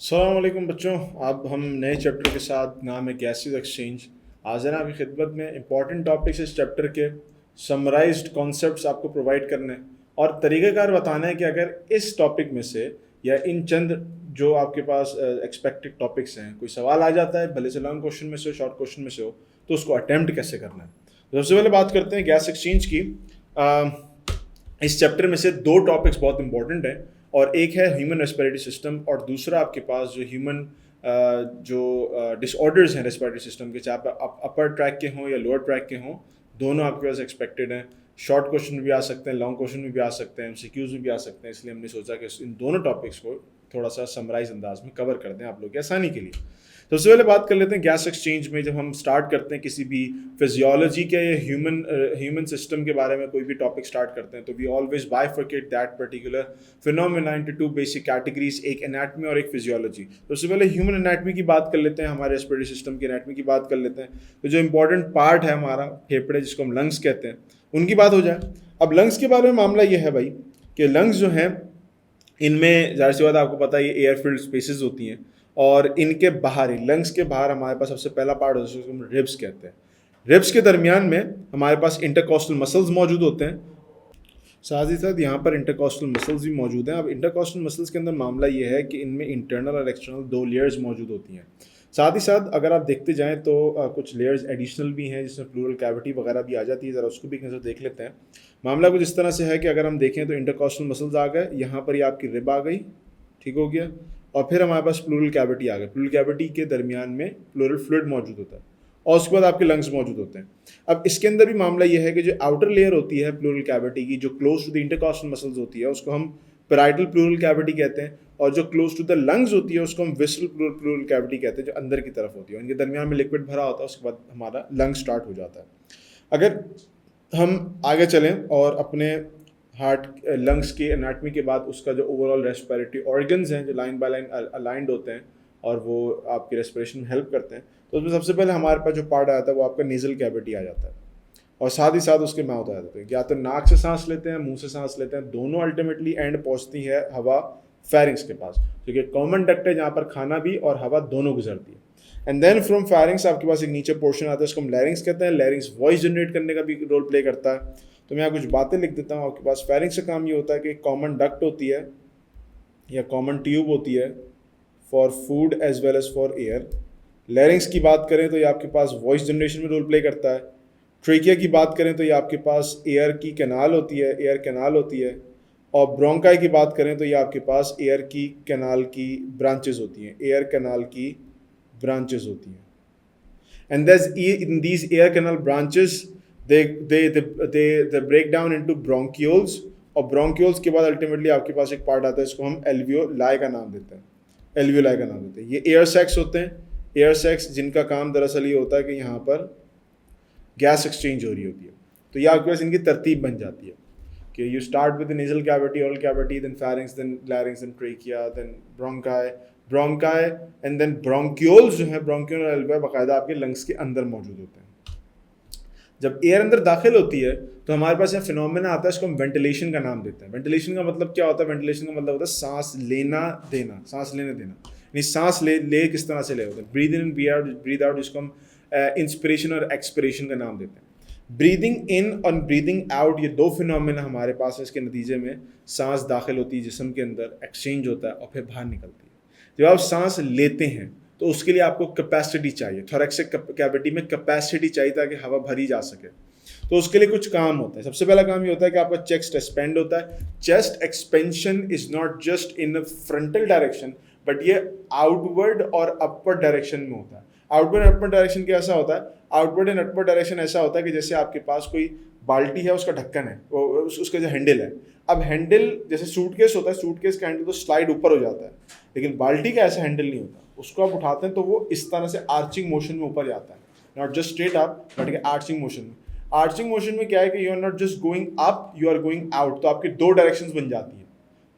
अस्सलाम वालेकुम बच्चों। अब हम नए चैप्टर के साथ, नाम है गैसेस एक्सचेंज। आज है ना आपकी खिदमत में इंपॉर्टेंट टॉपिक्स इस चैप्टर के समराइज्ड कॉन्सेप्ट्स आपको प्रोवाइड करने हैं और तरीक़ाकार बताना है कि अगर इस टॉपिक में से या इन चंद जो आपके पास एक्सपेक्टेड टॉपिक्स हैं कोई सवाल आ जाता है, भले से लॉन्ग क्वेश्चन में से हो, शॉर्ट क्वेश्चन में से हो, तो उसको अटैम्प्ट कैसे करना है। तो सबसे पहले बात करते हैं गैस एक्सचेंज की। इस चैप्टर में से दो टॉपिक्स बहुत इंपॉर्टेंट हैं और एक है ह्यूमन रेस्पिरेटरी सिस्टम और दूसरा आपके पास जो ह्यूमन जो डिसऑर्डर्स हैं रेस्पिरेटरी सिस्टम के, चाहे आप अपर ट्रैक के हों या लोअर ट्रैक के हों, दोनों आपके पास एक्सपेक्टेड हैं। शॉर्ट क्वेश्चन भी आ सकते हैं, लॉन्ग क्वेश्चन भी आ सकते हैं, एमसीक्यूज में भी आ सकते हैं, इसलिए हमने सोचा कि इन दोनों टॉपिक्स को थोड़ा सा समराइज अंदाज में कवर कर दें आप लोग की आसानी के लिए। सबसे पहले बात कर लेते हैं गैस एक्सचेंज में। जब हम स्टार्ट करते हैं किसी भी फिजियोलॉजी के या ह्यूमन सिस्टम के बारे में कोई भी टॉपिक स्टार्ट करते हैं, तो we always bifurcate that particular phenomena into two basic categories, एक एनाटमी और एक फिजियोलॉजी। तो सबसे पहले ह्यूमन एनाटमी की बात कर लेते हैं, हमारे रेस्पिरेटरी सिस्टम की एनाटमी की बात कर लेते हैं। तो जो इंपॉर्टेंट पार्ट है हमारा फेफड़े, जिसको हम लंग्स कहते हैं, उनकी बात हो जाए। अब लंग्स के बारे में मामला ये है भाई कि लंग्स जो हैं, इनमें जाहिर सी बात आपको पता है ये एयर फिल्ड स्पेसेस होती हैं और इनके बाहर ही लंग्स के बाहर हमारे पास सबसे पहला पार्ट होता है जिसको हम रिब्स कहते हैं। रिब्स के दरमियान में हमारे पास इंटरकॉस्टल मसल्स मौजूद होते हैं, साथ ही साथ यहाँ पर इंटरकॉस्टल मसल्स भी मौजूद हैं। अब इंटरकॉस्टल मसल्स के अंदर मामला ये है कि इनमें इंटरनल और एक्सटर्नल दो लेयर्स मौजूद होती हैं। साथ ही साथ अगर आप देखते जाएं तो कुछ लेयर्स एडिशनल भी हैं जिसमें प्लूरल कैविटी वगैरह भी आ जाती है। ज़रा उसको भी एक नज़र देख लेते हैं। मामला कुछ इस तरह से है कि अगर हम देखें तो इंटरकॉस्टल मसल्स आ गए, यहाँ पर ये आपकी रिब आ गई, ठीक हो गया, और फिर हमारे पास प्लूरल कैविटी आ गई। प्लूरल कैविटी के दरमियान में प्लूरल फ्लूइड मौजूद होता है और उसके बाद आपके लंग्स मौजूद होते हैं। अब इसके अंदर भी मामला यह है कि जो आउटर लेयर होती है प्लूरल कैविटी की, जो close to the intercostal muscles होती है, उसको हम पैराइटल प्लूरल कैविटी कहते हैं, और जो क्लोज टू द लंग्स होती है उसको हम विसरल प्लूरल कैविटी कहते हैं, जो अंदर की तरफ होती है। इनके दरमियान में लिक्विड भरा होता है, उसके बाद हमारा लंग स्टार्ट हो जाता है। अगर हम आगे चलें और अपने हार्ट लंग्स की एनाटमी के बाद उसका जो ओवरऑल रेस्पिरेटरी ऑर्गन्स हैं जो लाइन बाय लाइन अलाइंड होते हैं और वो आपकी रेस्पिरेशन में हेल्प करते हैं, तो उसमें सबसे पहले हमारे पास जो पार्ट आता है वो आपका नेजल कैविटी आ जाता है और साथ ही साथ उसके माउथ आ जाते हैं। या तो नाक से सांस लेते हैं, मुंह से सांस लेते हैं, दोनों अल्टीमेटली एंड पहुंचती है हवा फेरिंग्स के पास, क्योंकि कॉमन डक्ट है जहाँ पर खाना भी और हवा दोनों गुजरती है। एंड देन फ्रॉम फेरिंग्स आपके पास एक नीचे पोर्शन आता है, उसको हम लैरिंग्स कहते हैं। लैरिंग्स वॉइस जनरेट करने का भी रोल प्ले करता है। तो मैं यहाँ कुछ बातें लिख देता हूँ आपके पास। फेरिंग्स का काम ये होता है कि कॉमन डक्ट होती है या कॉमन ट्यूब होती है for food as well as for air. Larynx की बात करें तो ये आपके पास वॉइस जनरेशन में रोल प्ले करता है। ट्रेकिया की बात करें तो ये आपके पास एयर की कैनाल होती है, एयर कैनाल होती है। और ब्रोंकाई की बात करें तो ये आपके पास एयर की कैनाल की ब्रांचेस होती हैं, एयर कैनाल की ब्रांचेस होती हैं। And there's in these air canal branches they break down into bronchioles, और bronchioles के बाद अल्टीमेटली आपके पास एक पार्ट आता है, इसको हम एल्वियोलाई का नाम देते हैं, एल्वियोलाई का नाम देते हैं। ये एयर सैक्स होते हैं, एयर सैक्स जिनका काम दरअसल ये होता है कि यहाँ पर गैस एक्सचेंज हो रही होती है। तो ये आपके पास इनकी तरतीब बन जाती है कि you start with the nasal cavity, oral cavity, then pharynx, then larynx, then trachea, then bronchi and then bronchioles जो है, ब्रोंक्यूल और एल्वियोलाई बाकायदा आपके लंग्स के अंदर मौजूद होते हैं। जब एयर अंदर दाखिल होती है तो हमारे पास यहाँ फिनोमेना आता है, इसको हम वेंटिलेशन का नाम देते हैं। वेंटिलेशन का मतलब क्या होता है? वेंटिलेशन का मतलब होता है सांस लेना देना, सांस लेने देना। यानी सांस ले किस तरह से ले होते हैं, ब्रीद इन ब्रीद आउट, जिसको हम इंस्पिरेशन और एक्सपिरेशन का नाम देते हैं। ब्रीदिंग इन और ब्रीदिंग आउट, ये दो फिनोमेना हमारे पास है। इसके नतीजे में सांस दाखिल होती है जिस्म के अंदर, एक्सचेंज होता है और फिर बाहर निकलती है। जब आप सांस लेते हैं तो उसके लिए आपको कैपेसिटी चाहिए, थोरैक्सिक कैविटी में कैपेसिटी चाहिए ताकि हवा भरी जा सके। तो उसके लिए कुछ काम होता है। सबसे पहला काम ये होता है कि आपका चेस्ट एक्सपेंड होता है। Chest expansion is not just in frontal direction, but ये आउटवर्ड और अपर डायरेक्शन में होता है। आउटवर्ड एंड अपर डायरेक्शन कैसा होता है? आउटवर्ड एंड अपर डायरेक्शन ऐसा होता है कि जैसे आपके पास कोई बाल्टी है, उसका ढक्कन है, उसका जो हैंडल है। अब हैंडल जैसे सूटकेस होता है, सूटकेस का हैंडल तो स्लाइड ऊपर हो जाता है, लेकिन बाल्टी का ऐसा हैंडल नहीं होता। उसको आप उठाते हैं तो वो इस तरह से आर्चिंग मोशन में ऊपर जाता है, not just straight up but arching motion में। आर्चिंग मोशन में क्या है कि you are not just going up, you are going out. तो आपकी दो डायरेक्शंस बन जाती है,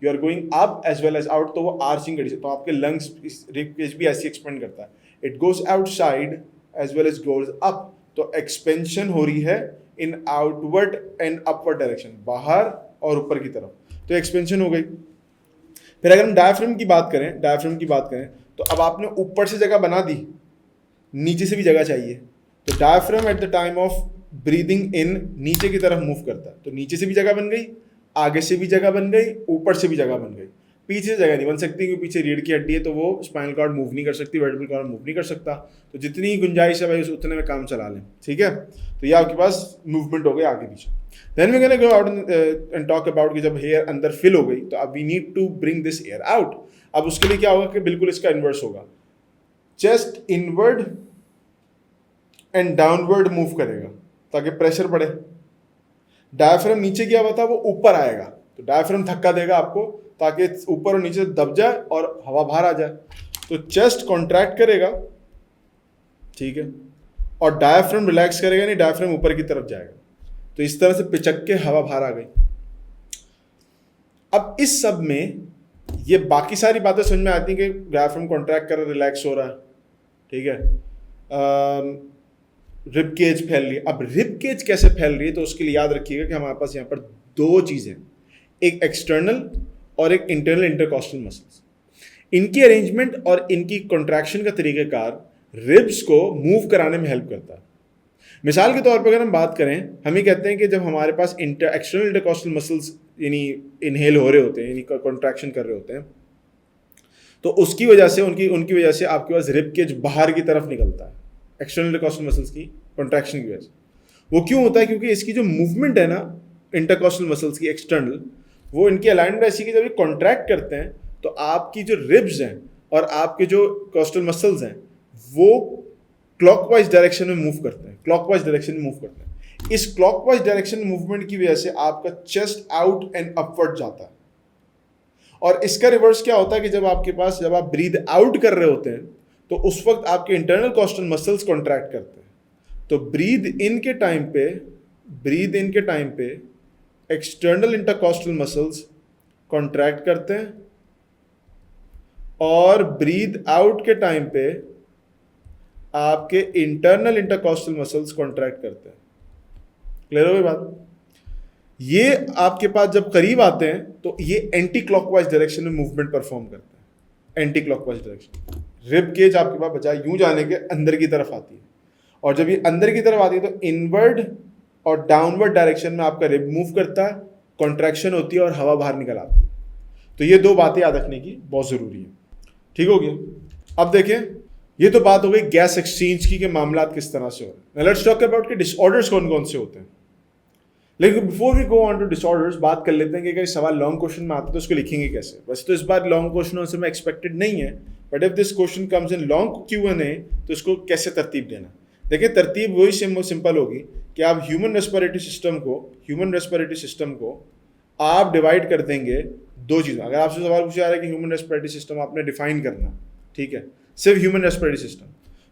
you are going up as well as out. तो वो आर्चिंग कंडीशन, तो आपके लंग्स भी ऐसे एक्सपेंड करता है, it goes outside as well as goes up. तो एक्सपेंशन हो रही है in outward and upward direction, बाहर और ऊपर की तरफ। तो एक्सपेंशन हो गई। फिर अगर हम डायफ्राम की बात करें तो अब आपने ऊपर से जगह बना दी, नीचे से भी जगह चाहिए, तो diaphragm at the time of breathing in नीचे की तरफ मूव करता है, तो नीचे से भी जगह बन गई, आगे से भी जगह बन गई, ऊपर से भी जगह बन गई, पीछे से जगह नहीं बन सकती क्योंकि पीछे रीढ़ की हड्डी है तो वो स्पाइनल कॉर्ड मूव नहीं कर सकती, वर्टिब्रल कॉर्ड मूव नहीं कर सकता, तो जितनी गुंजाइश है भाई उस उतने में काम चला लें, ठीक है। तो ये आपके पास मूवमेंट हो गई आगे पीछे। Then we gonna go out and talk about कि जब हेयर अंदर फिल हो गई तो अब we need to bring this air out. अब उसके लिए क्या होगा कि बिल्कुल इसका इन्वर्स होगा, chest inward and downward move करेगा ताकि प्रेशर बढ़े। डायफ्राम नीचे गया हुआ था वो ऊपर आएगा, तो डायफ्राम धक्का देगा आपको ताकि ऊपर और नीचे दब जाए और हवा बाहर आ जाए, तो चेस्ट कॉन्ट्रैक्ट करेगा, ठीक है, और डायफ्राम रिलैक्स करेगा, नहीं डायफ्राम ऊपर की तरफ जाएगा, तो इस तरह से पिचक के हवा बाहर आ गई। अब इस सब में ये बाकी सारी बातें समझ में आती हैं कि डायफ्राम कॉन्ट्रैक्ट कर रहा है, रिलैक्स हो रहा है, ठीक है, रिब केज फैल रही है। अब रिब केज कैसे फैल रही है, तो उसके लिए याद रखिएगा कि हमारे पास यहाँ पर दो चीज़ें, एक एक्सटर्नल और एक इंटरनल इंटरकॉस्टल मसल्स। इनकी अरेंजमेंट और इनकी कॉन्ट्रैक्शन का तरीक़ाकार रिब्स को मूव कराने में हेल्प करता है। मिसाल के तौर पर अगर हम बात करें, हम ये कहते हैं कि जब हमारे पास एक्सटर्नल इंटरकॉस्टल मसल्स यानी इनहेल हो रहे होते हैं, यानी कॉन्ट्रैक्शन कर रहे होते हैं, तो उसकी वजह से उनकी वजह से आपके पास रिब केज बाहर की तरफ निकलता है, एक्सटर्नल इंटरकॉस्टल मसल्स की कॉन्ट्रैक्शन की वजह से। वो क्यों होता है? क्योंकि इसकी जो मूवमेंट है ना इंटरकॉस्टल मसल्स की एक्सटर्नल, वो इनकी अलाइनमेंट ऐसी कि जब ये कॉन्ट्रैक्ट करते हैं तो आपकी जो रिब्स हैं और आपके जो कॉस्टल मसल्स हैं वो क्लॉकवाइज डायरेक्शन में मूव करते हैं, इस क्लॉकवाइज डायरेक्शन मूवमेंट की वजह से आपका चेस्ट आउट एंड अपवर्ड जाता है। और इसका रिवर्स क्या होता है कि जब आप ब्रीद आउट कर रहे होते हैं तो उस वक्त आपके इंटरनल कॉस्टल मसल्स कॉन्ट्रैक्ट करते हैं, तो ब्रीद इन के टाइम पे एक्सटर्नल इंटरकॉस्टल मसल्स कॉन्ट्रैक्ट करते हैं और ब्रीद आउट के टाइम पे आपके इंटरनल इंटरकॉस्टल मसल्स कॉन्ट्रैक्ट करते हैं। क्लियर हो गई बात? ये आपके पास जब करीब आते हैं तो ये एंटी क्लॉकवाइज डायरेक्शन में मूवमेंट परफॉर्म करते हैं, anti clockwise direction. Rib cage आपके पास बजाय यूं जाने के अंदर की तरफ आती है, और जब ये अंदर की तरफ आती है तो इनवर्ड और डाउनवर्ड डायरेक्शन में आपका रिब मूव करता है, कॉन्ट्रैक्शन होती है और हवा बाहर निकल आती है। तो ये दो बातें याद रखने की बहुत ज़रूरी है, ठीक हो गया। अब देखें, ये तो बात हो गई गैस एक्सचेंज की के मामला किस तरह से हो रहे हैं। लेट्स टॉक अबाउट कि डिसऑर्डर्स कौन कौन से होते हैं। लेकिन before we go on to disorders, बात कर लेते हैं कि अगर सवाल लॉन्ग क्वेश्चन में आता है तो उसको लिखेंगे कैसे। वैसे तो इस बार लॉन्ग क्वेश्चनों से मैं एक्सपेक्टेड नहीं है, but if this question comes in long Q&A तो इसको कैसे तरतीब देना। देखिए, तरतीब वही सिंपल होगी कि आप ह्यूमन रेस्पिरेटरी सिस्टम को आप डिवाइड कर देंगे दो चीज़ों। अगर आपसे सवाल पूछा जा रहा है कि ह्यूमन रेस्पिरेटरी सिस्टम आपने डिफाइन करना, ठीक है, सिर्फ ह्यूमन रेस्पिरेटरी सिस्टम,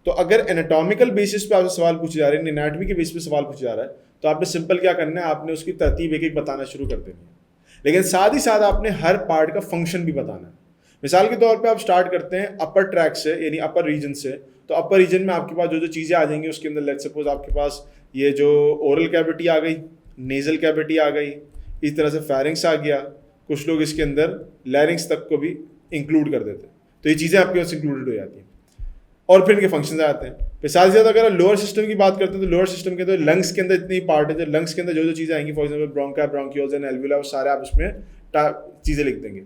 तो अगर एनाटॉमिकल बेसिस पे आपसे सवाल पूछे जा रहे हैं, एनाटॉमी के बेसिस पे सवाल पूछा जा रहा है, तो आपने सिंपल क्या करना है, आपने उसकी तरतीब एक एक बताना शुरू कर देनी है। लेकिन साथ ही साथ आपने हर पार्ट का फंक्शन भी बताना है। मिसाल के तौर पे आप स्टार्ट करते हैं अपर ट्रैक से, यानी अपर रीजन से, तो अपर रीजन में आपके पास जो जो चीज़ें आ जाएंगी उसके अंदर लेट्स सपोज आपके पास ये जो ओरल कैविटी आ गई, नेजल कैविटी आ गई, इस तरह से फेरिंग्स आ गया, कुछ लोग इसके अंदर लैरिंग्स तक को भी इंक्लूड कर देते हैं, तो ये चीज़ें आपके पास इंक्लूडेड हो जाती हैं। और फिर इनके फंक्शंस आते हैं। फिर साथ ही साथ अगर लोअर सिस्टम की बात करते हैं तो लोअर सिस्टम के अंदर लंग्स के अंदर इतनी पार्ट है, जो लंग्स के अंदर जो जो चीज़ें आएंगी, for example bronchi, bronchioles and alveoli, सारे आप इसमें चीज़ें लिख देंगे।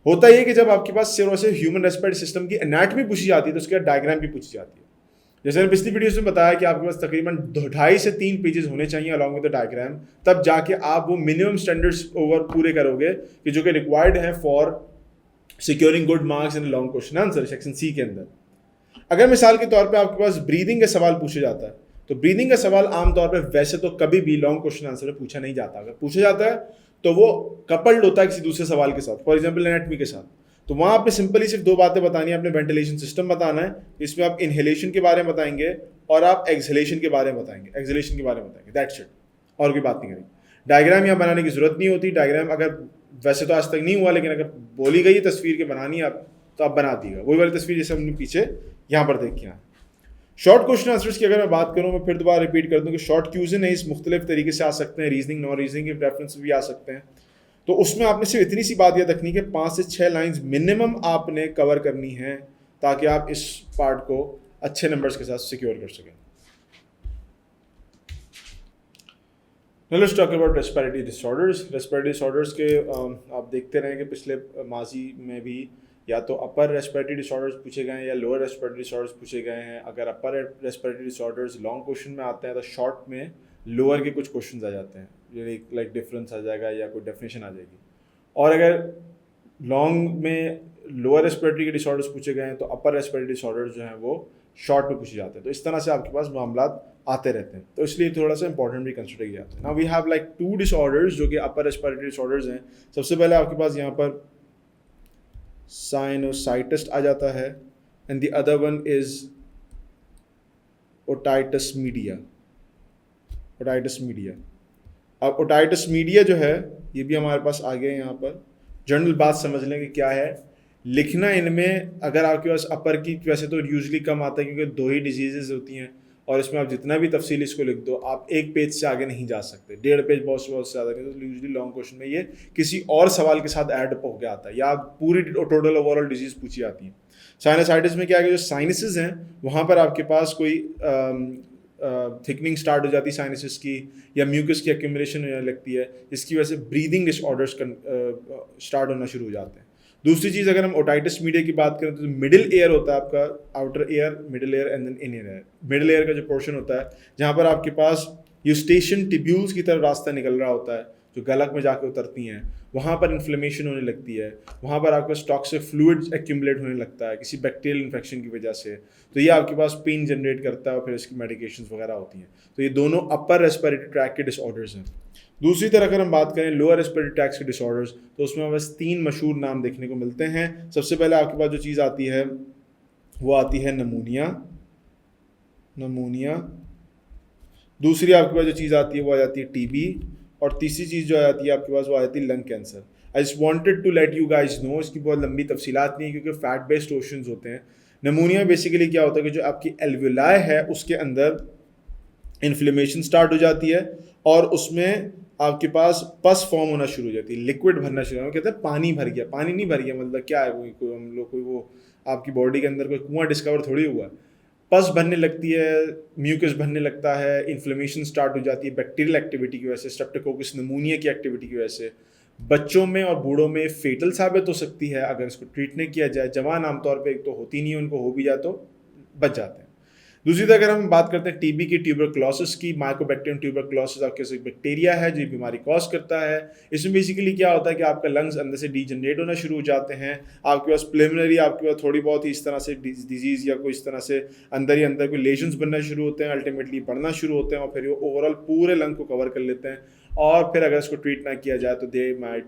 होता ये कि जब आपके पास सिर्फ और सिर्फ ह्यूमन रेस्पिरेटरी सिस्टम की एनाटॉमी पूछी जाती है तो उसके बाद डायग्राम भी पूछी जाती है। जैसे मैंने पिछली वीडियोस में बताया कि आपके पास तकरीबन 2.5 से 3 पेजेस होने चाहिए अलॉन्ग विद द डायग्राम, तब जाके आप वो मिनिमम स्टैंडर्ड्स ओवर पूरे करोगे कि जो कि रिक्वायर्ड है for securing good marks in long question answer section C के अंदर। अगर मिसाल के तौर पे आपके पास ब्रीदिंग का सवाल पूछा जाता है, तो ब्रीदिंग का सवाल आमतौर पे वैसे तो कभी भी लॉन्ग क्वेश्चन आंसर में पूछा नहीं जाता। अगर पूछा जाता है तो वो कपल्ड होता है किसी दूसरे सवाल के साथ, फॉर एग्जाम्पल एनाटॉमी के साथ। तो वहाँ आपने सिंपली सिर्फ 2 बातें बतानी है। आपने वेंटिलेशन सिस्टम बताना है, इसमें आप इनहेलेशन के बारे में बताएंगे और आप एक्सहेलेशन के बारे में बताएंगे, दैट्स इट, और कोई बात नहीं करेंगे। डायग्राम यहाँ बनाने की जरूरत नहीं होती। डायग्राम अगर वैसे तो आज तक नहीं हुआ, लेकिन अगर बोली गई तस्वीर के बनानी है आप, तो आप बना दीजिएगा वही वाली तस्वीर जैसे हमने पीछे यहाँ पर देखी है। शॉर्ट क्वेश्चन आंसर्स की अगर मैं बात करूँ, मैं फिर दोबारा रिपीट कर दूँ कि शॉर्ट क्यूजन है, इस मुख्तलिफ तरीके से आ सकते हैं, रीजनिंग, नॉन रीजनिंग के प्रेफरेंस भी आ सकते हैं। तो उसमें आपने सिर्फ इतनी सी बात याद रखनी कि 5 से 6 लाइंस मिनिमम आपने कवर करनी है ताकि आप इस पार्ट को अच्छे नंबर्स के साथ सिक्योर कर सकें। Now let's talk about respiratory disorders. Respiratory disorders के आप देखते रहे कि पिछले माजी में भी या तो अपर रेस्पिरेटरी डिसऑर्डर्स पूछे गए हैं या लोअर रेस्पिरेटरी डिसऑर्डर्स पूछे गए हैं। अगर upper respiratory disorders long question में आते हैं तो शॉर्ट में लोअर के कुछ क्वेश्चंस आ जाते हैं, लाइक डिफरेंस आ जाएगा या कोई डेफिनेशन आ जाएगी। और अगर लॉन्ग में लोअर रेस्पिरेटरी के डिसऑर्डर्स पूछे गए हैं तो अपर रेस्पिरेटरी डिसऑर्डर्स जो हैं वो शॉर्ट में पूछे जाते हैं। तो इस तरह से आपके पास मामला आते रहते हैं, तो इसलिए थोड़ा सा इंपॉर्टेंट भी कंसिडर किया जाता है। Now we have like 2 disorders जो कि अपर रेस्पिरेटरी डिसऑर्डर्स हैं। सबसे पहले आपके पास यहाँ पर साइनोसाइटिस आ जाता है and the other one is otitis media. Otitis media, अब ओटाइटिस मीडिया जो है ये भी हमारे पास आ गया है। यहाँ पर जनरल बात समझ लें कि क्या है। लिखना इनमें अगर आपके पास अपर की वैसे तो यूजली कम आता है क्योंकि 2 ही डिजीजेज होती हैं और इसमें आप जितना भी तफसील इसको लिख दो आप 1 पेज से आगे नहीं जा सकते, 1.5 पेज बहुत से ज़्यादा नहीं। तो यूजली लॉन्ग क्वेश्चन में ये किसी और सवाल के साथ ऐड हो गया आता है या पूरी टोटल ओवरऑल डिजीज पूछी जाती है। साइनसाइटिस में क्या है कि जो साइनसेस हैं वहाँ पर आपके पास कोई थिकनिंग स्टार्ट हो जाती है साइनसेस की या म्यूकस की एक्यूमुलेशन होने लगती है, जिसकी वजह से ब्रीदिंग डिसऑर्डर्स स्टार्ट होना शुरू हो जाते हैं। दूसरी चीज़ अगर हम ओटाइटिस मीडिया की बात करें तो मिडिल एयर होता है आपका, outer ear, middle ear and then inner ear. Middle ear का जो पोर्शन होता है जहाँ पर आपके पास यूस्टेशियन टिब्यूल्स की तरफ रास्ता निकल रहा होता है जो गलक में जाके उतरती हैं, वहाँ पर इन्फ्लेमेशन होने लगती है, वहाँ पर आपके पास टॉक्सिक फ्लूइड एक्यूमुलेट होने लगता है किसी बैक्टीरियल इन्फेक्शन की वजह से, तो ये आपके पास पेन जनरेट करता है और फिर इसकी मेडिकेशंस वगैरह होती हैं। तो ये दोनों अपर रेस्पिरेटरी ट्रैक के डिसऑर्डर्स हैं। दूसरी तरह अगर हम बात करें लोअर रेस्पिरेटरी ट्रैक्ट के डिसऑर्डर्स तो उसमें बस 3 मशहूर नाम देखने को मिलते हैं। सबसे पहले आपके पास जो चीज़ आती है वो आती है नमूनिया। दूसरी आपके पास जो चीज़ आती है वो आ जाती है टीबी, और तीसरी चीज़ जो आ जाती है आपके पास वो आ जाती है lung cancer. I just wanted to let you guys know, इसकी बहुत लंबी तफसीलात नहीं है क्योंकि फैट बेस्ड क्वेश्चंस होते हैं। नमूनिया बेसिकली क्या होता है कि जो आपकी एल्वेलाई है उसके अंदर इन्फ्लेमेशन स्टार्ट हो जाती है और उसमें आपके पास पस फॉर्म होना शुरू हो जाती है, लिक्विड भरना शुरू होना। कहते हैं पानी भर गया, पानी नहीं भर गया मतलब क्या है, कोई हम लोग कोई वो आपकी बॉडी के अंदर कोई कुआं डिस्कवर थोड़ी हुआ। पस भरने लगती है, म्यूकस भरने लगता है, इन्फ्लेमेशन स्टार्ट हो जाती है बैक्टीरियल एक्टिविटी की वजह से, स्ट्रेप्टोकोकस नमूनिया की एक्टिविटी की वजह से। बच्चों में और बूढ़ों में फेटल साबित हो सकती है अगर इसको ट्रीट नहीं किया जाए। जवान आमतौर पे एक तो होती नहीं है, उनको हो भी जाए तो बच जाते हैं। दूसरी तरह अगर हम बात करते हैं टीबी की, ट्यूबरक्लोसिस की, माइकोबैक्टीरियम ट्यूबरक्लोसिस आपके एक बैक्टीरिया है जो बीमारी कॉज करता है। इसमें बेसिकली क्या होता है कि आपका लंग्स अंदर से डीजनरेट होना शुरू हो जाते हैं, आपके पास प्रिलिमिनरी आपके पास थोड़ी बहुत ही इस तरह से डिजीज़ या कोई इस तरह से अंदर ही अंदर कोई लेशंस बनना शुरू होते हैं, अल्टीमेटली बढ़ना शुरू होते हैं और फिर वो ओवरऑल पूरे लंग को कवर कर लेते हैं। और फिर अगर इसको ट्रीट ना किया जाए तो they might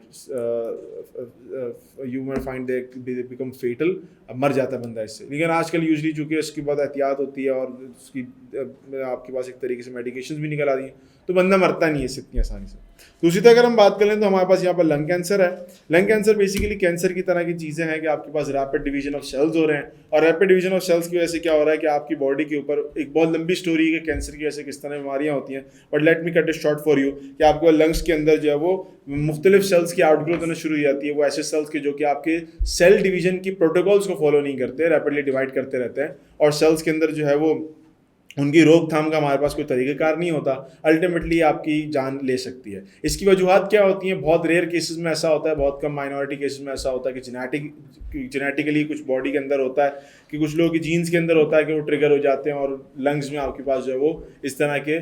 you might find they become fatal, मर जाता है बंदा इससे। लेकिन आजकल यूजली चूँकि इसकी बहुत एहतियात होती है और उसकी आपके पास एक तरीके से मेडिकेशन भी निकल आती हैं तो बंदा मरता नहीं है इससे इतनी आसानी से। दूसरी तरह अगर हम बात करें तो हमारे पास यहाँ पर लंग कैंसर है। लंग कैंसर बेसिकली कैंसर की तरह की चीज़ें हैं कि आपके पास रैपिड डिवीजन ऑफ सेल्स हो रहे हैं, और रैपिड डिवीजन ऑफ सेल्स की वजह से क्या हो रहा है कि आपकी बॉडी के ऊपर एक बहुत लंबी स्टोरी है कि कैंसर की वजह से किस तरह बीमारियाँ होती हैं, but let me cut it short for you कि आपको लंग्स के अंदर जो है वो मुख्तलिफ सेल्स की आउटग्रोथ होना शुरू हो जाती है। वो ऐसे सेल्स के जो कि आपके सेल डिवीजन की प्रोटोकॉल्स को फॉलो नहीं करते, रैपिडली डिवाइड करते रहते हैं, और सेल्स के अंदर जो है वो उनकी रोकथाम का हमारे पास कोई तरीक़ाकार नहीं होता, अल्टीमेटली आपकी जान ले सकती है। इसकी वजूहत क्या होती हैं? बहुत रेयर केसेस में ऐसा होता है, बहुत कम माइनॉरिटी केसेस में ऐसा होता है कि जेनेटिकली कुछ बॉडी के अंदर होता है कि कुछ लोगों की जीन्स के अंदर होता है कि वो ट्रिगर हो जाते हैं और लंग्स में आपके पास जो है वो इस तरह के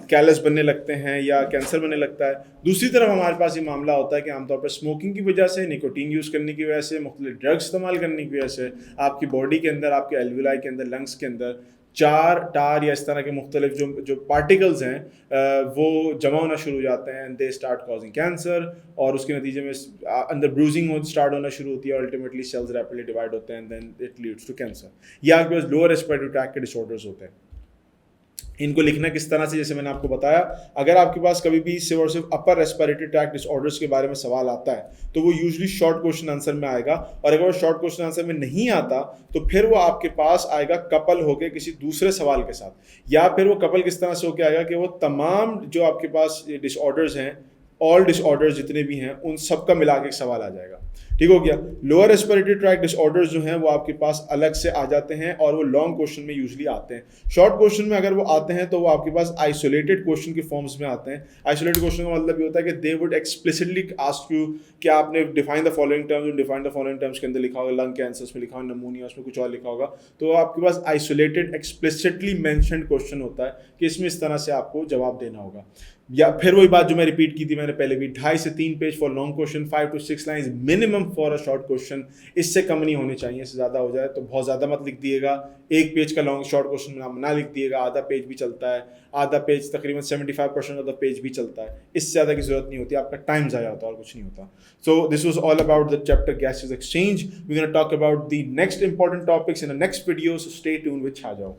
कैलस बनने लगते हैं या कैंसर बनने लगता है। दूसरी तरफ हमारे पास ये मामला होता है कि आमतौर पर स्मोकिंग की वजह से, निकोटीन यूज़ करने की वजह से, मुख्तलिफ ड्रग्स इस्तेमाल करने की वजह से आपकी बॉडी के अंदर, आपके एल्वुलाई के अंदर, लंग्स के अंदर टार या इस तरह के मुख्तलिफ जो पार्टिकल्स हैं वो जमा होना शुरू हो जाते हैं, and they start causing cancer, और उसके नतीजे में अंदर ब्रूजिंग स्टार्ट होना शुरू होती है, अल्टीमेटली सेल्स रैपिडली डिवाइड होते हैं and then it leads to cancer. या आपके पास लोअर रेस्पिरेटरी ट्रैक्ट के डिसऑर्डर्स होते हैं। इनको लिखना किस तरह से, जैसे मैंने आपको बताया, अगर आपके पास कभी भी सिर्फ और सिर्फ अपर रेस्पिरेटरी ट्रैक्ट डिसऑर्डर्स के बारे में सवाल आता है तो वो यूजुअली शॉर्ट क्वेश्चन आंसर में आएगा, और अगर वो शॉर्ट क्वेश्चन आंसर में नहीं आता तो फिर वो आपके पास आएगा कपल होके किसी दूसरे सवाल के साथ, या फिर वो कपल किस तरह से होके आएगा कि वो तमाम जो आपके पास डिसऑर्डर्स हैं ऑल डिसऑर्डर्स जितने भी हैं उन सब का मिला के एक सवाल आ जाएगा। ठीक हो गया। लोअर रेस्पिरेटरी ट्रैक्ट डिसऑर्डर्स जो हैं वो आपके पास अलग से आ जाते हैं और वो लॉन्ग क्वेश्चन में यूजुअली आते हैं। शॉर्ट क्वेश्चन में अगर वो आते हैं तो वो आपके पास आइसोलेटेड क्वेश्चन के फॉर्म्स में आते हैं। आइसोलेटेड क्वेश्चन का मतलब ये होता है कि they would explicitly ask you कि आपने define the following terms, define the following terms के अंदर लिखा होगा लंग कैंसर, उसमें लिखा होगा नमूनिया, उसमें कुछ और लिखा होगा, तो आपके पास आइसोलेटेड एक्सप्लिसिटली मेंशन्ड क्वेश्चन होता है कि इसमें इस तरह से आपको जवाब देना होगा। या फिर वही बात जो मैं रिपीट की थी मैंने पहले भी, 2.5 से 3 page for long question, 5 to 6 lines minimum for a short question. इससे कम नहीं होनी चाहिए, इससे ज़्यादा हो जाए तो बहुत ज़्यादा मत लिख दिएगा। 1 पेज का लॉन्ग शॉर्ट क्वेश्चन ना लिख दिएगा, आधा पेज भी चलता है, आधा पेज तकरीबन 75% ऑफ द पेज भी चलता है, इससे ज़्यादा की जरूरत नहीं होती, आपका टाइम ज़ाया होता है और कुछ नहीं होता। So this was all about the chapter gases exchange. We gonna talk about the next important topics in the next video, so stay tuned with छा जाओ।